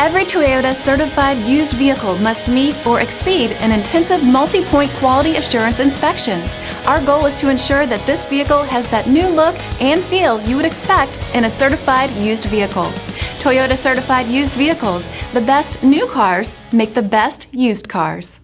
Every Toyota certified used vehicle must meet or exceed an intensive multi-point quality assurance inspection. Our goal is to ensure that this vehicle has that new look and feel you would expect in a certified used vehicle. Toyota certified used vehicles, the best new cars make the best used cars.